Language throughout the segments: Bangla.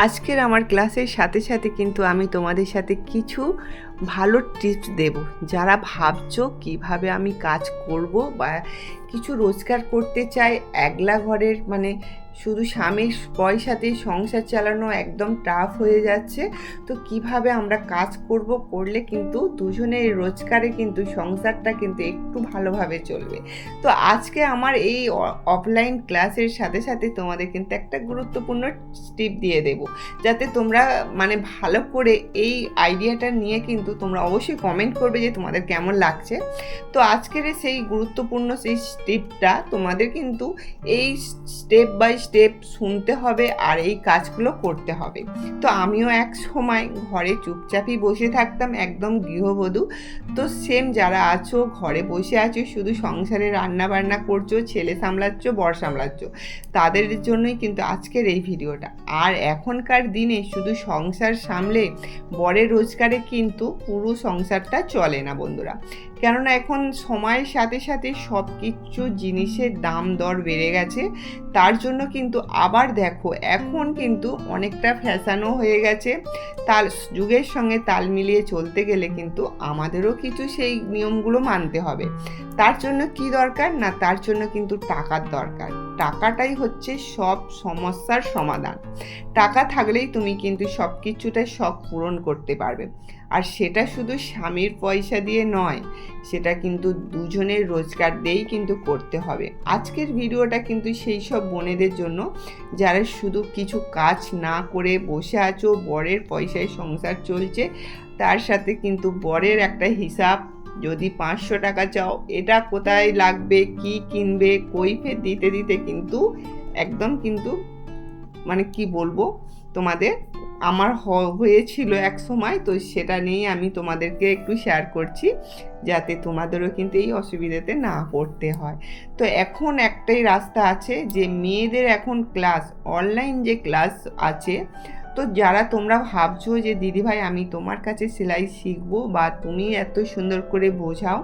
আজকের আমার ক্লাসের সাথে সাথে কিন্তু আমি তোমাদের সাথে কিছু ভালো টিপস দেব। যারা ভাবছো কিভাবে আমি কাজ করব বা কিছু রোজগার করতে চাই, একলা ঘরের শুধু স্বামীর পয়সাতেই সংসার চালানো একদম টাফ হয়ে যাচ্ছে, তো কিভাবে আমরা কাজ করলে কিন্তু দুজনের রোজগারে কিন্তু সংসারটা কিন্তু একটু ভালোভাবে চলবে। তো আজকে আমার এই অফলাইন ক্লাসের সাথে সাথে তোমাদের কিন্তু একটা গুরুত্বপূর্ণ টিপ দিয়ে দেব, যাতে তোমরা ভালো করে এই আইডিয়াটা নিয়ে কিন্তু তোমরা অবশ্যই কমেন্ট করবে যে তোমাদের কেমন লাগছে। তো আজকের সেই গুরুত্বপূর্ণ সেই টিপটা তোমাদের কিন্তু এই স্টেপ বাই স্টেপ শুনতে হবে আর এই কাজগুলো করতে হবে। তো আমিও এক সময় ঘরে চুপচাপই বসে থাকতাম, একদম গৃহবধূ। তো সেম যারা আছো, ঘরে বসে আছো, শুধু সংসারে রান্না বান্না করছো, ছেলে সামলাচ্ছ, বর সামলাচ্ছ, তাদের জন্যই কিন্তু আজকের এই ভিডিওটা। আর এখনকার দিনে শুধু সংসার সামলে বরের রোজগারে কিন্তু পুরো সংসারটা চলে না বন্ধুরা, কেননা এখন সময়ের সাথে সাথে সব কিছু জিনিসের দাম দর বেড়ে গেছে। তার জন্য কিন্তু আবার দেখো, এখন কিন্তু অনেকটা ফ্যাশনও হয়ে গেছে। তার যুগের সঙ্গে তাল মিলিয়ে চলতে গেলে কিন্তু আমাদেরও কিছু সেই নিয়মগুলো মানতে হবে। তার জন্য কি দরকার না, তার জন্য কিন্তু টাকার দরকার। টাকাটাই হচ্ছে সব সমস্যার সমাধান। টাকা থাকলেই তুমি কিন্তু সব কিছুটাই শখ পূরণ করতে পারবে। আর সেটা শুধু স্বামীর পয়সা দিয়ে নয়, সেটা কিন্তু দুজনের রোজগার দিয়েই কিন্তু করতে হবে। আজকের ভিডিওটা কিন্তু সেই সব বোনেদের জন্য যারা শুধু কিছু কাজ না করে বসে আছো, বরের পয়সায় সংসার চলছে, তার সাথে কিন্তু বরের একটা হিসাব, যদি 500 টাকা চাও, এটা কোথায় লাগবে, কি কিনবে, কৈফিয়ত দিতে দিতে কিন্তু একদম কিন্তু কি বলবো তোমাদের, আমার হয়েছিল এক সময়। তো সেটা নিয়েই আমি তোমাদেরকে একটু শেয়ার করছি, যাতে তোমাদেরও কিন্তু এই অসুবিধাতে না পড়তে হয়। তো এখন একটাই রাস্তা আছে, যে মেয়েদের এখন ক্লাস, অনলাইন যে ক্লাস আছে। তো যারা তোমরা ভাবছো যে দিদিভাই আমি তোমার কাছে সেলাই শিখবো বা তুমি এত সুন্দর করে বোঝাও,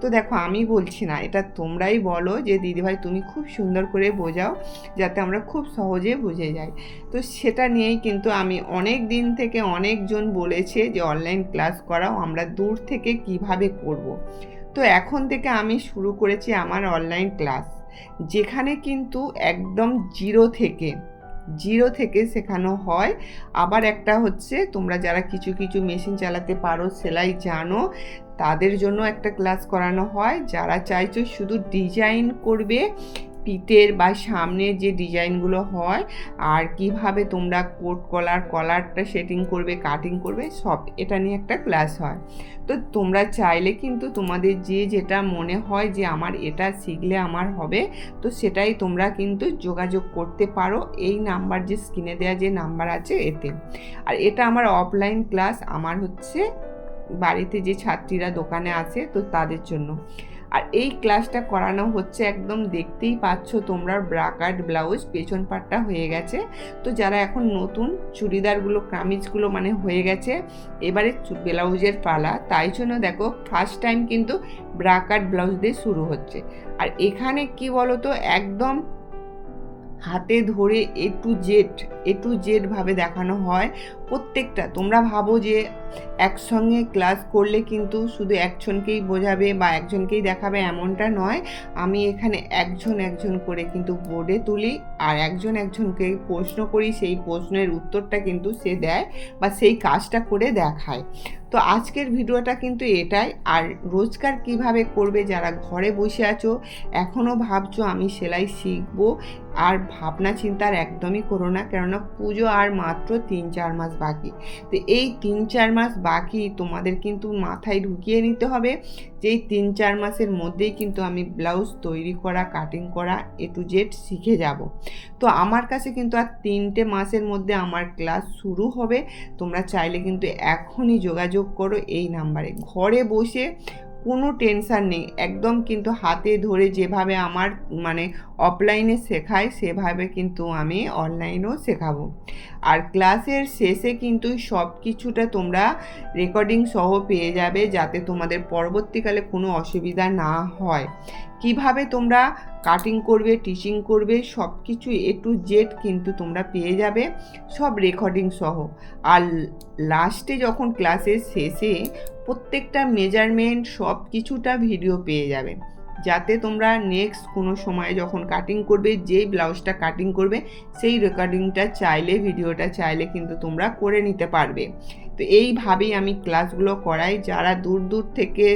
তো দেখো আমি বলছি না, এটা তোমরাই বলো যে দিদিভাই তুমি খুব সুন্দর করে বোঝাও, যাতে আমরা খুব সহজে বুঝে যাই। তো সেটা নিয়েই কিন্তু আমি অনেক দিন থেকে অনেকজন বলেছে যে অনলাইন ক্লাস করাও, আমরা দূর থেকে কিভাবে করব। তো এখন থেকে আমি শুরু করেছি আমার অনলাইন ক্লাস, যেখানে কিন্তু একদম জিরো থেকে শেখানো হয়। আবার একটা হচ্ছে, তোমরা যারা কিছু কিছু মেশিন চালাতে পারো, সেলাই জানো, তাদের জন্য একটা ক্লাস করানো হয়। যারা চাইছো শুধু ডিজাইন করবে পিঠের বা সামনে যে ডিজাইনগুলো হয়, আর কিভাবে তোমরা কোট কলারটা সেটিং করবে, কাটিং করবে, সব এটা নিয়ে একটা ক্লাস হয়। তো তোমরা চাইলে কিন্তু তোমাদের যেটা মনে হয় যে আমার এটা শিখলে আমার হবে, তো সেটাই তোমরা কিন্তু যোগাযোগ করতে পারো এই নাম্বার, যে স্ক্রিনে দেওয়া যে নাম্বার আছে এতে। আর এটা আমার অফলাইন ক্লাস, আমার হচ্ছে বাড়িতে যে ছাত্রীরা দোকানে আছে, তো তাদের জন্য। আর এই ক্লাসটা করানো হচ্ছে, একদম দেখতেই পাচ্ছ তোমরা, ব্রাকাট ব্লাউজ পেছন পাটটা হয়ে গেছে। তো যারা এখন নতুন চুড়িদারগুলো, কামিজগুলো হয়ে গেছে, এবারে ব্লাউজের পালা, তাই জন্য দেখো ফার্স্ট টাইম কিন্তু ব্রাকাট ব্লাউজ দিয়ে শুরু হচ্ছে। আর এখানে কি বলো তো, একদম হাতে ধরে এ টু জেড ভাবে দেখানো হয় প্রত্যেকটা। তোমরা ভাবো যে একসঙ্গে ক্লাস করলে কিন্তু শুধু একজনকেই বোঝাবে বা একজনকেই দেখাবে, এমনটা নয়। আমি এখানে একজন করে কিন্তু বোর্ডে তুলি, আর একজনকে প্রশ্ন করি, সেই প্রশ্নের উত্তরটা কিন্তু সে দেয় বা সেই কাজটা করে দেখায়। তো আজকের ভিডিওটা কিন্তু এটাই। আর রোজগার কিভাবে করবে, যারা ঘরে বসে আছো, এখনও ভাবছো আমি সেলাই শিখবো, আর ভাবনা চিন্তার একদমই করো না, কেননা পুজো আর মাত্র 3-4 মাস বাকি। তো এই 3-4 মাস বাকি তোমাদের কিন্তু মাথায় ঢুকিয়ে নিতে হবে যে এই 3-4 মাসের মধ্যেই কিন্তু আমি ব্লাউজ তৈরি করা, কাটিং করা এ টু জেড শিখে যাব। তো আমার কাছে কিন্তু আর 3টে মাসের মধ্যে আমার ক্লাস শুরু হবে। তোমরা চাইলে কিন্তু এখনই যোগাযোগ করো এই নাম্বারে। ঘরে বসে কোনো টেনশান নেই, একদম কিন্তু হাতে ধরে যেভাবে আমার অফলাইনে শেখায়, সেভাবে কিন্তু আমি অনলাইনেও শেখাবো। আর ক্লাসের শেষে কিন্তু সব কিছুটা তোমরা রেকর্ডিং সহ পেয়ে যাবে, যাতে তোমাদের পরবর্তীকালে কোনো অসুবিধা না হয়। কিভাবে তোমরা কাটিং করবে, টিচিং করবে, সব কিছু A to Z কিন্তু তোমরা পেয়ে যাবে, সব রেকর্ডিং সহ। আর লাস্টে যখন ক্লাসের শেষে প্রত্যেকটা মেজারমেন্ট সব কিছুটা ভিডিও পেয়ে যাবে, যাতে তোমরা নেক্সট কোনো সময় যখন কাটিং করবে, যেই ব্লাউজটা কাটিং করবে সেই রেকর্ডিংটা চাইলে, ভিডিওটা চাইলে কিন্তু তোমরা করে নিতে পারবে। তো এইভাবেই আমি ক্লাসগুলো করাই। যারা দূর দূর থেকে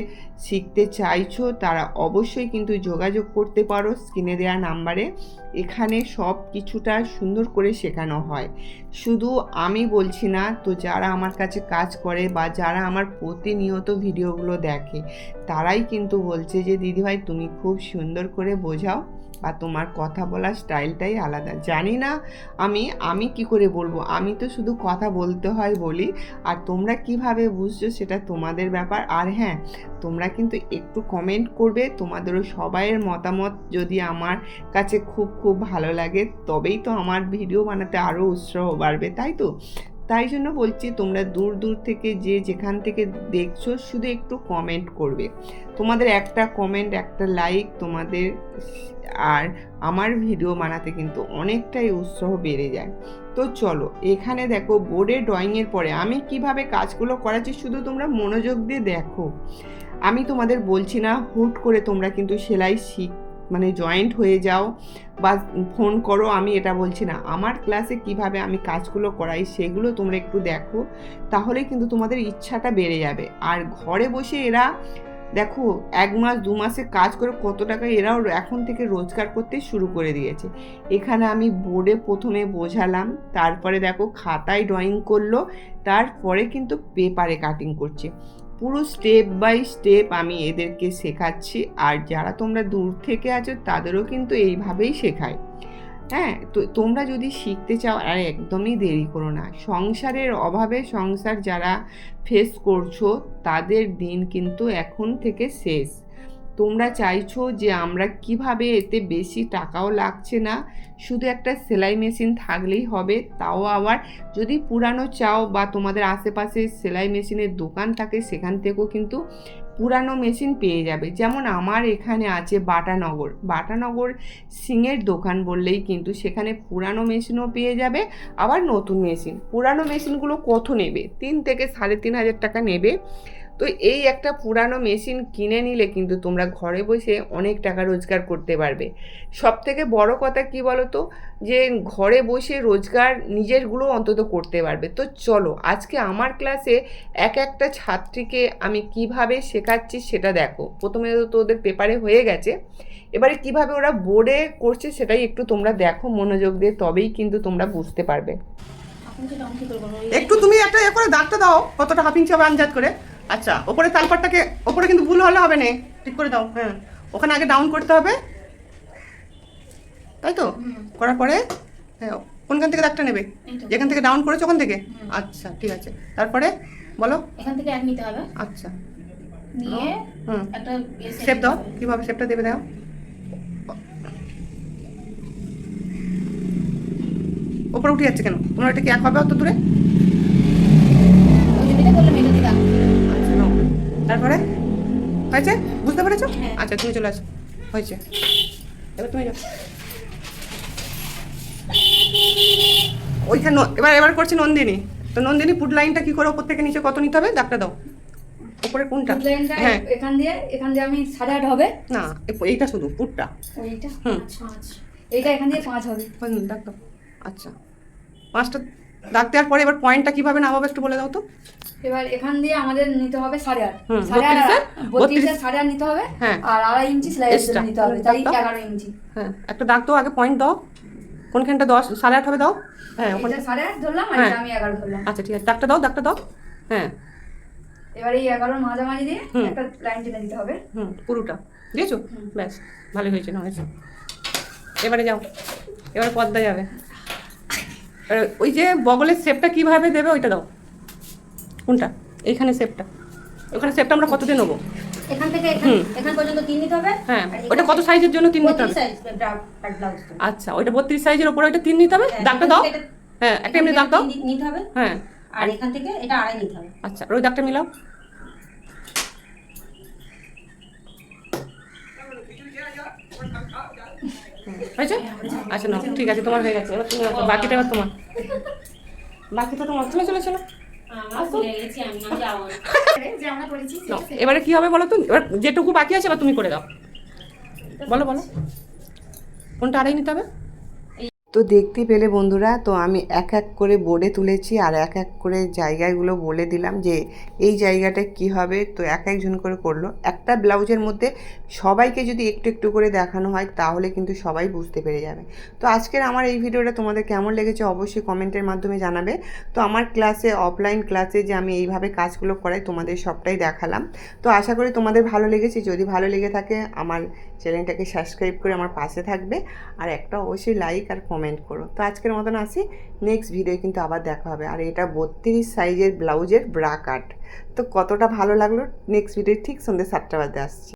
শিখতে চাইছো তারা অবশ্যই কিন্তু যোগাযোগ করতে পারো স্ক্রিনে দেওয়া নাম্বারে। এখানে সব কিছুটা সুন্দর করে শেখানো হয়। শুধু আমি বলছি না, তো যারা আমার কাছে কাজ করে বা যারা আমার প্রতিনিয়ত ভিডিওগুলো দেখে তারাই কিন্তু বলছে যে দিদিভাই তুমি খুব সুন্দর করে বোঝাও বা তোমার কথা বলার স্টাইলটাই আলাদা। জানি না আমি কি করে বলবো, আমি তো শুধু কথা বলতে হয় বলি, আর তোমরা কিভাবে বুঝছো সেটা তোমাদের ব্যাপার। আর হ্যাঁ, তোমরা কিন্তু একটু কমেন্ট করবে, তোমাদেরও সবাইয়ের মতামত যদি আমার কাছে খুব খুব ভালো লাগে তবেই তো আমার ভিডিও বানাতে আরও উৎসাহ বাড়বে, তাই তো? তাই জন্য বলছি তোমরা দূর দূর থেকে যে যেখান থেকে দেখছো শুধু একটু কমেন্ট করবে। তোমাদের একটা কমেন্ট, একটা লাইক তোমাদের আর আমার ভিডিও বানাতে কিন্তু অনেকটাই উৎসাহ বেড়ে যায়। তো চলো, এখানে দেখো বোর্ডে ড্রয়িংয়ের পরে আমি কিভাবে কাজগুলো করাচ্ছি শুধু তোমরা মনোযোগ দিয়ে দেখো। আমি তোমাদের বলছি না হুট করে তোমরা কিন্তু সেলাই জয়েন্ট হয়ে যাও বা ফোন করো, আমি এটা বলছি না। আমার ক্লাসে কিভাবে আমি কাজগুলো করাই সেগুলো তোমরা একটু দেখো, তাহলে কিন্তু তোমাদের ইচ্ছাটা বেড়ে যাবে। আর ঘরে বসে এরা দেখো 1 মাস 2 মাসে কাজ করে কত টাকা এরাও এখন থেকে রোজগার করতে শুরু করে দিয়েছে। এখানে আমি বোর্ডে প্রথমে বোঝালাম, তারপরে দেখো খাতায় ড্রয়িং করলো, তারপরে কিন্তু পেপারে কাটিং করছে। পুরো স্টেপ বাই স্টেপ আমি এদেরকে শেখাচ্ছি। আর যারা তোমরা দূর থেকে আছো তাদেরও কিন্তু এইভাবেই শেখায়। হ্যাঁ, তো তোমরা যদি শিখতে চাও আর একদমই দেরি করো না। সংসারের অভাবে সংসার যারা ফেস করছো তাদের দিন কিন্তু এখন থেকে শেষ। তোমরা চাইছো যে আমরা কিভাবে এতে বেশি টাকাও লাগছে না, শুধু একটা সেলাই মেশিন থাকলেই হবে, তাও আবার যদি পুরানো চাও বা তোমাদের আশেপাশে সেলাই মেশিনের দোকান থাকে সেখান থেকেও কিন্তু পুরানো মেশিন পেয়ে যাবে। যেমন আমার এখানে আছে বাটানগর সিংয়ের দোকান বললেই কিন্তু সেখানে পুরানো মেশিনও পেয়ে যাবে, আবার নতুন মেশিন। পুরানো মেশিনগুলো কত নেবে? 3 থেকে 3,500 টাকা নেবে। তো এই একটা পুরানো মেশিন কিনে নিলে কিন্তু তোমরা ঘরে বসে অনেক টাকা রোজগার করতে পারবে। সব থেকে বড় কথা কি বলো তো, যে ঘরে বসে রোজগার নিজেরগুলো অন্তত করতে পারবে। তো চলো আজকে আমার ক্লাসে একটা ছাত্রীকে আমি কিভাবে শেখাচ্ছি সেটা দেখো। প্রথমে তো ওদের পেপারে হয়ে গেছে, এবারে কিভাবে ওরা বোর্ডে করছে সেটাই একটু তোমরা দেখো মনোযোগ দিয়ে, তবেই কিন্তু তোমরা বুঝতে পারবে। একটু তুমি একটা করে দাগটা দাও, কতটা হাফ ইঞ্চি হবে আন্দাজ করে। আচ্ছা, ওপরে তালপাটটাকে ওপরে কিন্তু ভুল হলে হবে না, ঠিক করে দাও। হ্যাঁ, ওখানে আগে ডাউন করতে হবে, তাই তো? করার পরে হ্যাঁ, কোনখান থেকে দাগটা নেবে? যেখান থেকে ডাউন করেছো ওখান থেকে? আচ্ছা, ঠিক আছে। তারপরে বলো, এখান থেকে এক নিতে হবে। আচ্ছা, নিয়ে একটা শেপ দাও, কিভাবে শেপটা দেবে দাও। ওপরে উঠে যাচ্ছে কেন? তোমার এটা কি এক হবে অত দূরে? আচ্ছা, নাও। তারপরে হয়েছে? বুঝতে পেরেছো? আচ্ছা, তুমি চলে আসো। হয়েছে, এবার তুমি যাও ওইখানে। এবার করছি নন্দিনী। তো নন্দিনী পুট লাইনটা কি করে ওপর থেকে নিচে কত নিতে হবে? দাগটা দাও। উপরে কোনটা? হ্যাঁ, এখান দিয়ে আমি 8.5 হবে না, এইটা শুধু পুটটা। ওইটা 5 এইটা এখান দিয়ে 5 হবে। দাগ দাও। আচ্ছা, 5টা দাগ দেওয়ার পরে এবার পয়েন্টটা কিভাবে নামাবো একটু বলে দাও তো। এবার এখান দিয়ে আমাদের নিতে হবে 8.5 8.5 নিতে হবে। আর 2.5 ইঞ্চি সেলাই নিতে হবে, তাই 11 ইঞ্চি। হ্যাঁ, একটা দাগ দাও, আগে পয়েন্ট দাও। কোনখানটা 10 8.5 হবে দাও। হ্যাঁ, ওখানে 8.5 ধরলাম আর এটা আমি 11 ধরলাম। আচ্ছা, ঠিক আছে, দাগটা দাও। হ্যাঁ, এবার এই 11 মাঝামাঝি দিয়ে একটা লাইন টেনে দিতে হবে। পুরোটা দিয়েছো? ব্যাস, ভালোই হয়েছে না? হয়েছে। এবারে যাও, এবারে পর্দা যাবে। ওই যে বগলের শেপটা কিভাবে দেবে ওইটা দাও। কোনটা? এইখানে শেপটা, ওখানে শেপটা আমরা কত দিয়ে নেবো? এখান থেকে এখান পর্যন্ত 3 নিতে হবে। হ্যাঁ, ওটা কত সাইজের জন্য 3 নিতে হবে? আচ্ছা, ওইটা 32 সাইজের উপরে ওইটা 3 নিতে হবে। দাগটা দাও। হ্যাঁ, একটা এমনি দাগ দাও নিতে হবে। হ্যাঁ, আর এখান থেকে এটা 2.5 নিতে হবে। আচ্ছা, ওই দাগটা মিলাও। হয়েছে? আচ্ছা নাও, ঠিক আছে, তোমার হয়ে গেছে, এবার তুমি রাখো। বাকিটা এবার তোমার, বাকিটা তোমার। চলো চলো চলো। নাও, এবারে কি হবে বলো তো? এবার যেটুকু বাকি আছে এবার তুমি করে দাও। বলো বলো, কোনটা আড়াই নিতে হবে? তো দেখতে পেলে বন্ধুরা, তো আমি এক এক করে বোর্ডে তুলেছি আর এক এক করে জায়গাগুলো বলে দিলাম যে এই জায়গাটা কি হবে। তো এক একজন করে করলো। একটা ব্লাউজের মধ্যে সবাইকে যদি একটু একটু করে দেখানো হয় তাহলে কিন্তু সবাই বুঝতে পেরে যাবে। তো আজকের আমার এই ভিডিওটা তোমাদের কেমন লেগেছে অবশ্যই কমেন্টের মাধ্যমে জানাবে। তো আমার ক্লাসে, অফলাইন ক্লাসে যে আমি এইভাবে কাজগুলো করাই তোমাদের সবটাই দেখালাম। তো আশা করি তোমাদের ভালো লেগেছে। যদি ভালো লেগে থাকে আমার চ্যানেলটাকে সাবস্ক্রাইব করে আমার পাশে থাকবে, আর একটা অবশ্যই লাইক আর কমেন্ট করো। তো আজকের মতন আসি, নেক্সট ভিডিও কিন্তু আবার দেখা হবে। আর এটা 32 সাইজের ব্লাউজের ব্রা কাট। তো কতটা ভালো লাগলো, নেক্সট ভিডিও ঠিক সন্ধ্যে 7টা বাজে আসছি।